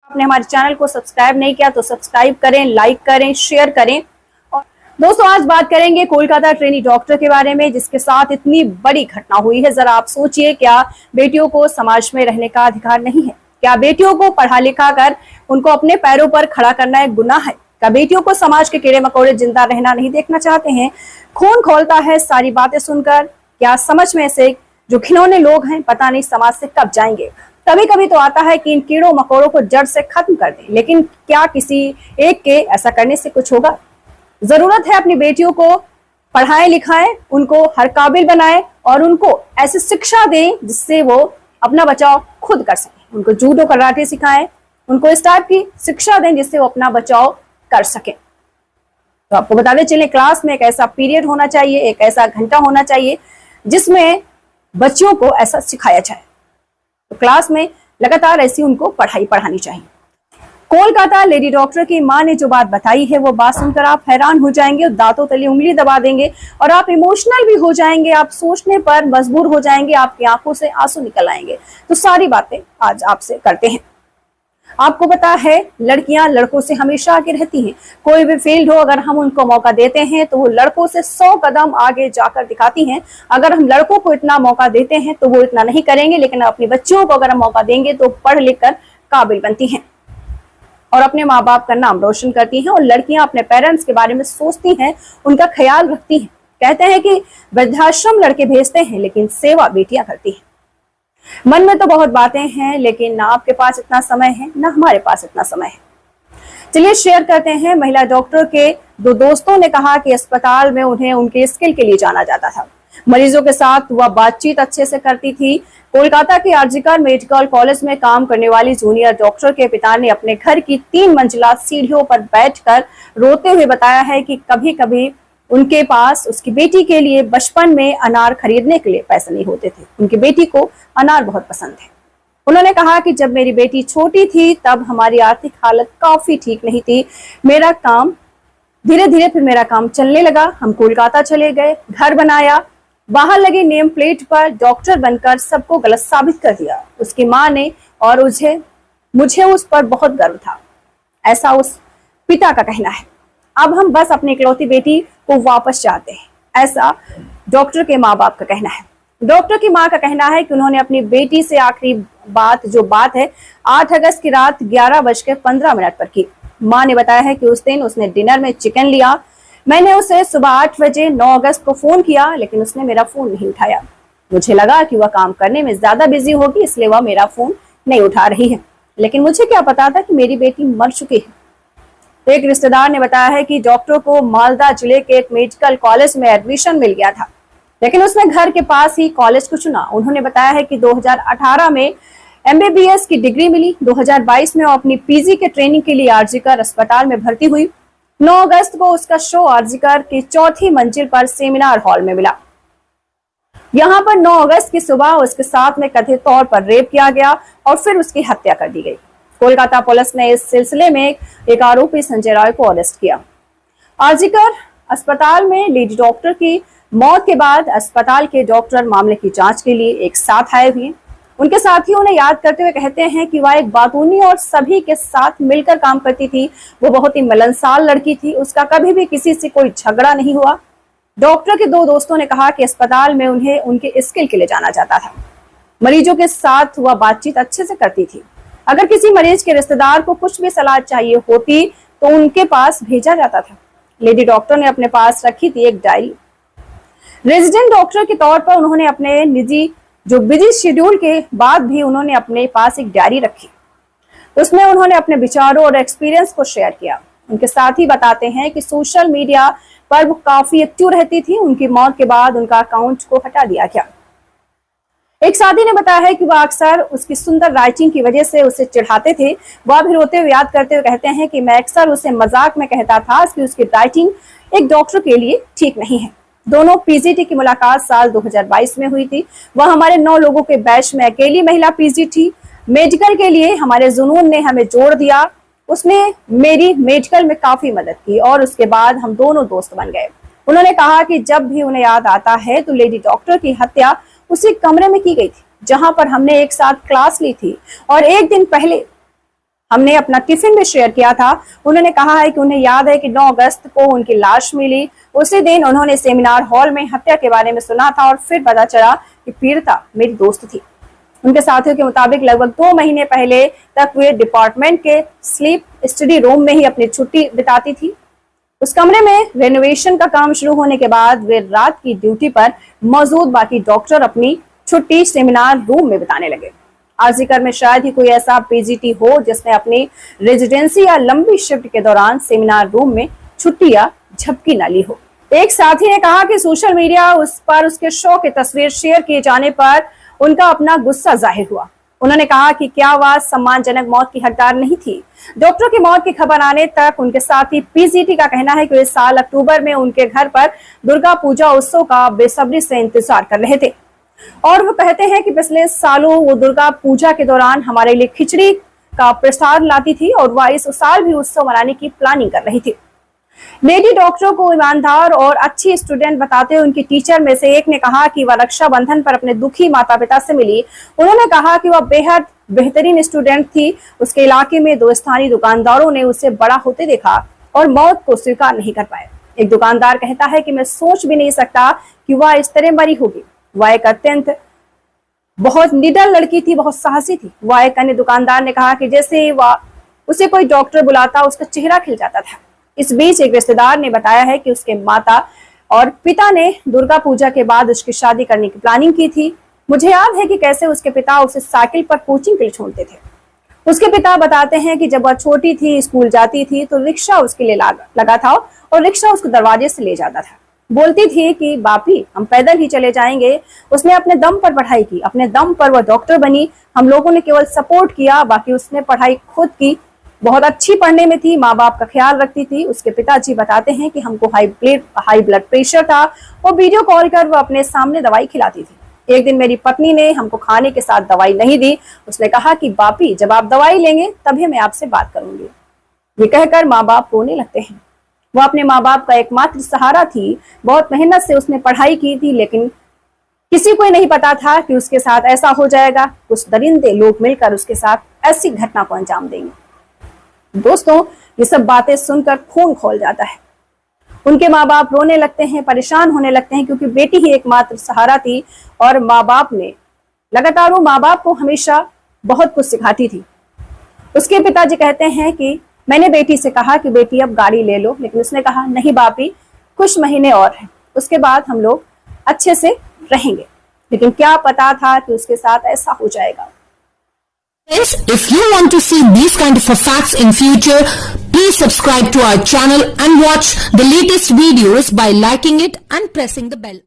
आपने हमारे चैनल को सब्सक्राइब नहीं किया तो सब्सक्राइब करें, लाइक करें, शेयर करें। और दोस्तों आज बात करेंगे कोलकाता ट्रेनी डॉक्टर के बारे में जिसके साथ इतनी बड़ी घटना हुई है। जरा आप सोचिए, क्या बेटियों को समाज में रहने का अधिकार नहीं है? क्या बेटियों को पढ़ा लिखा कर उनको अपने पैरों पर खड़ा करना एक गुनाह है? क्या बेटियों को समाज के कीड़े मकोड़े जिंदा रहना नहीं देखना चाहते हैं? खून खौलता है सारी बातें सुनकर। क्या समझ में से जो खिलौने लोग हैं पता नहीं समाज से कब जाएंगे। कभी कभी तो आता है कि इन कीड़ों मकोड़ों को जड़ से खत्म कर दें, लेकिन क्या किसी एक के ऐसा करने से कुछ होगा? जरूरत है अपनी बेटियों को पढ़ाएं लिखाएं, उनको हर काबिल बनाएं और उनको ऐसी शिक्षा दें जिससे वो अपना बचाव खुद कर सकें। उनको जूडो कराटे सिखाएं, उनको इस टाइप की शिक्षा दें जिससे वो अपना बचाव कर सकें। तो आपको बताते चले, क्लास में एक ऐसा पीरियड होना चाहिए, एक ऐसा घंटा होना चाहिए जिसमें बच्चों को ऐसा सिखाया जाए। तो क्लास में लगातार ऐसी उनको पढ़ाई पढ़ानी चाहिए। कोलकाता लेडी डॉक्टर की मां ने जो बात बताई है वो बात सुनकर आप हैरान हो जाएंगे और दांतों तले उंगली दबा देंगे और आप इमोशनल भी हो जाएंगे। आप सोचने पर मजबूर हो जाएंगे, आपकी आंखों से आंसू निकल आएंगे। तो सारी बातें आज आपसे करते हैं। आपको पता है, लड़कियां लड़कों से हमेशा आगे रहती हैं। कोई भी फील्ड हो, अगर हम उनको मौका देते हैं तो वो लड़कों से 100 कदम आगे जाकर दिखाती हैं। अगर हम लड़कों को इतना मौका देते हैं तो वो इतना नहीं करेंगे, लेकिन अपनी बच्चियों को अगर हम मौका देंगे तो पढ़ लिख कर काबिल बनती हैं और अपने माँ बाप का नाम रोशन करती हैं। और लड़कियां अपने पेरेंट्स के बारे में सोचती हैं, उनका ख्याल रखती हैं। कहते हैं कि वृद्धाश्रम लड़के भेजते हैं लेकिन सेवा बेटियां करती हैं। मन में तो बहुत बातें हैं, लेकिन ना आपके पास इतना समय है ना हमारे पास इतना समय है। चलिए शेयर करते हैं। महिला डॉक्टर के दो दोस्तों ने कहा कि अस्पताल में उन्हें उनके स्किल के लिए जाना जाता था। मरीजों के साथ वह बातचीत अच्छे से करती थी। कोलकाता के आरजीकर मेडिकल कॉलेज में काम करने वाली जूनियर डॉक्टर के पिता ने अपने घर की 3 मंजिला सीढ़ियों पर बैठकर रोते हुए बताया है कि कभी कभी उनके पास उसकी बेटी के लिए बचपन में अनार खरीदने के लिए पैसे नहीं होते थे। उनकी बेटी को अनार बहुत पसंद है। उन्होंने कहा कि जब मेरी बेटी छोटी थी तब हमारी आर्थिक हालत काफी ठीक नहीं थी। मेरा काम धीरे धीरे फिर मेरा काम चलने लगा। हम कोलकाता चले गए, घर बनाया, बाहर लगे नेम प्लेट पर डॉक्टर बनकर सबको गलत साबित कर दिया। उसकी माँ ने और मुझे उस पर बहुत गर्व था, ऐसा उस पिता का कहना है। अब हम बस अपनी इकलौती बेटी को वापस चाहते हैं, ऐसा डॉक्टर के माँ बाप का कहना है। डॉक्टर की माँ का कहना है कि उन्होंने अपनी बेटी से आखिरी बात है 8 अगस्त की रात 11:15 पर की। माँ ने बताया है कि उस दिन उसने डिनर में चिकन लिया। मैंने उसे सुबह 8 बजे 9 अगस्त को फोन किया, लेकिन उसने मेरा फोन नहीं उठाया। मुझे लगा कि वह काम करने में ज्यादा बिजी होगी, इसलिए वह मेरा फोन नहीं उठा रही है। लेकिन मुझे क्या पता था कि मेरी बेटी मर चुकी है। तो एक रिश्तेदार ने बताया है कि डॉक्टर को मालदा जिले के एक मेडिकल कॉलेज में एडमिशन मिल गया था, लेकिन उसने घर के पास ही कॉलेज को चुना। उन्होंने बताया है कि 2018 में एमबीबीएस की डिग्री मिली। 2022 में वो अपनी पीजी के ट्रेनिंग के लिए आरजीकर अस्पताल में भर्ती हुई। 9 अगस्त को उसका शो आरजीकर की 4थी मंजिल पर सेमिनार हॉल में मिला। यहाँ पर 9 अगस्त की सुबह उसके साथ में कथित तौर पर रेप किया गया और फिर उसकी हत्या कर दी गई। कोलकाता पुलिस ने इस सिलसिले में एक आरोपी संजय राय को अरेस्ट किया। आरजीकर अस्पताल में लेडी डॉक्टर की मौत के बाद अस्पताल के डॉक्टर मामले की जांच के लिए एक साथ आए हुए। उनके साथियों ने याद करते हुए कहते हैं कि वह एक बातूनी और सभी के साथ मिलकर काम करती थी। वो बहुत ही मिलनसार लड़की थी। उसका कभी भी किसी से कोई झगड़ा नहीं हुआ। डॉक्टर के 2 दोस्तों ने कहा कि अस्पताल में उन्हें उनके स्किल के लिए जाना जाता था। मरीजों के साथ वह बातचीत अच्छे से करती थी। अगर किसी मरीज के रिश्तेदार को कुछ भी सलाह चाहिए होती तो उनके पास भेजा जाता था। लेडी डॉक्टर ने अपने पास रखी थी एक डायरी। रेजिडेंट डॉक्टर के तौर पर उन्होंने अपने निजी बिजी शेड्यूल के बाद भी उन्होंने अपने पास एक डायरी रखी। उसमें उन्होंने अपने विचारों और एक्सपीरियंस को शेयर किया। उनके साथ ही बताते हैं कि सोशल मीडिया पर वो काफी एक्टिव रहती थी। उनकी मौत के बाद उनका अकाउंट को हटा दिया गया। एक साथी ने बताया है कि वह अक्सर उसकी सुंदर राइटिंग की वजह से उसे चिढ़ाते थे। वह भी रोते हुए याद करते हुए कहते हैं कि मैं अक्सर उसे मजाक में कहता था कि उसकी राइटिंग एक डॉक्टर के लिए ठीक नहीं है। दोनों पीजीटी की मुलाकात साल 2022 में हुई थी। वह हमारे 9 लोगों के बैच में अकेली महिला पीजी थी। मेडिकल के लिए हमारे जुनून ने हमें जोड़ दिया। उसने मेरी मेडिकल में काफी मदद की और उसके बाद हम दोनों दोस्त बन गए। उन्होंने कहा कि जब भी उन्हें याद आता है तो लेडी डॉक्टर की हत्या उसी कमरे में की गई थी जहां पर हमने एक साथ क्लास ली थी और एक दिन पहले हमने अपना टिफिन भी शेयर किया था। उन्होंने कहा है कि उन्हें याद है कि 9 अगस्त को उनकी लाश मिली। उसी दिन उन्होंने सेमिनार हॉल में हत्या के बारे में सुना था और फिर पता चला कि पीड़िता मेरी दोस्त थी। उनके साथियों के मुताबिक लगभग 2 महीने पहले तक वे डिपार्टमेंट के स्लीप स्टडी रूम में ही अपनी छुट्टी बिताती थी। उस कमरे में रेनोवेशन का काम शुरू होने के बाद वे रात की ड्यूटी पर मौजूद बाकी डॉक्टर अपनी छुट्टी सेमिनार रूम में बिताने लगे। आरजीकर में शायद ही कोई ऐसा पीजीटी हो जिसने अपनी रेजिडेंसी या लंबी शिफ्ट के दौरान सेमिनार रूम में छुट्टी या झपकी न ली हो। एक साथी ने कहा कि सोशल मीडिया उस पर उसके शो की तस्वीर शेयर किए जाने पर उनका अपना गुस्सा जाहिर हुआ। उन्होंने कहा कि क्या वह सम्मानजनक मौत की हकदार नहीं थी। डॉक्टर की मौत की खबर आने तक उनके साथी पीजीटी का कहना है कि इस साल अक्टूबर में उनके घर पर दुर्गा पूजा उत्सव का बेसब्री से इंतजार कर रहे थे और वो कहते हैं कि पिछले सालों वो दुर्गा पूजा के दौरान हमारे लिए खिचड़ी का प्रसाद लाती थी और वह इस साल भी उत्सव मनाने की प्लानिंग कर रही थी। लेडी डॉक्टरों को ईमानदार और अच्छी स्टूडेंट बताते हुए उनकी टीचर में से एक ने कहा कि वह रक्षाबंधन पर अपने दुखी माता पिता से मिली। उन्होंने कहा कि वह बेहद बेहतरीन स्टूडेंट थी। उसके इलाके में 2 स्थानीय दुकानदारों ने उसे बड़ा होते देखा और मौत को स्वीकार नहीं कर पाए। एक दुकानदार कहता है कि मैं सोच भी नहीं सकता कि वह इस तरह मरी होगी। वह एक अत्यंत बहुत निडर लड़की थी, बहुत साहसी थी। वह एक अन्य दुकानदार ने कहा कि जैसे वह उसे कोई डॉक्टर बुलाता उसका चेहरा खिल जाता था। इस बीच एक रिश्तेदार ने बताया है कि उसके माता और पिता ने दुर्गा पूजा के बाद उसकी शादी करने की प्लानिंग की थी। मुझे याद है कि कैसे उसके पिता उसे साइकिल पर कोचिंग के लिए छोड़ते थे। उसके पिता बताते हैं कि जब वह छोटी थी, स्कूल जाती थी तो रिक्शा उसके लिए लगा था और रिक्शा उसको दरवाजे से ले जाता था। बोलती थी कि बापी हम पैदल ही चले जाएंगे। उसने अपने दम पर पढ़ाई की, अपने दम पर वह डॉक्टर बनी। हम लोगों ने केवल सपोर्ट किया, बाकी उसने पढ़ाई खुद की। बहुत अच्छी पढ़ने में थी, माँ बाप का ख्याल रखती थी। उसके पिताजी बताते हैं कि हमको हाई ब्लड प्रेशर था और वीडियो कॉल कर वो अपने सामने दवाई खिलाती थी। एक दिन मेरी पत्नी ने हमको खाने के साथ दवाई नहीं दी। उसने कहा कि बापी जब आप दवाई लेंगे तभी मैं आपसे बात करूंगी। ये कहकर माँ बाप रोने लगते हैं। वो अपने माँ बाप का एकमात्र सहारा थी। बहुत मेहनत से उसने पढ़ाई की थी, लेकिन किसी को नहीं पता था कि उसके साथ ऐसा हो जाएगा। कुछ दरिंदे लोग मिलकर उसके साथ ऐसी घटना को अंजाम देंगे। दोस्तों, ये सब बातें सुनकर खून खौल जाता है। उनके माँ बाप रोने लगते हैं, परेशान होने लगते हैं, क्योंकि बेटी ही एकमात्र सहारा थी और माँ बाप ने लगातार वो माँ बाप को हमेशा बहुत कुछ सिखाती थी। उसके पिताजी कहते हैं कि मैंने बेटी से कहा कि बेटी अब गाड़ी ले लो, लेकिन उसने कहा नहीं बापी, कुछ महीने और हैं, उसके बाद हम लोग अच्छे से रहेंगे। लेकिन क्या पता था कि उसके साथ ऐसा हो जाएगा। Friends, if you want to see these kind of facts in future, please subscribe to our channel and watch the latest videos by liking it and pressing the bell.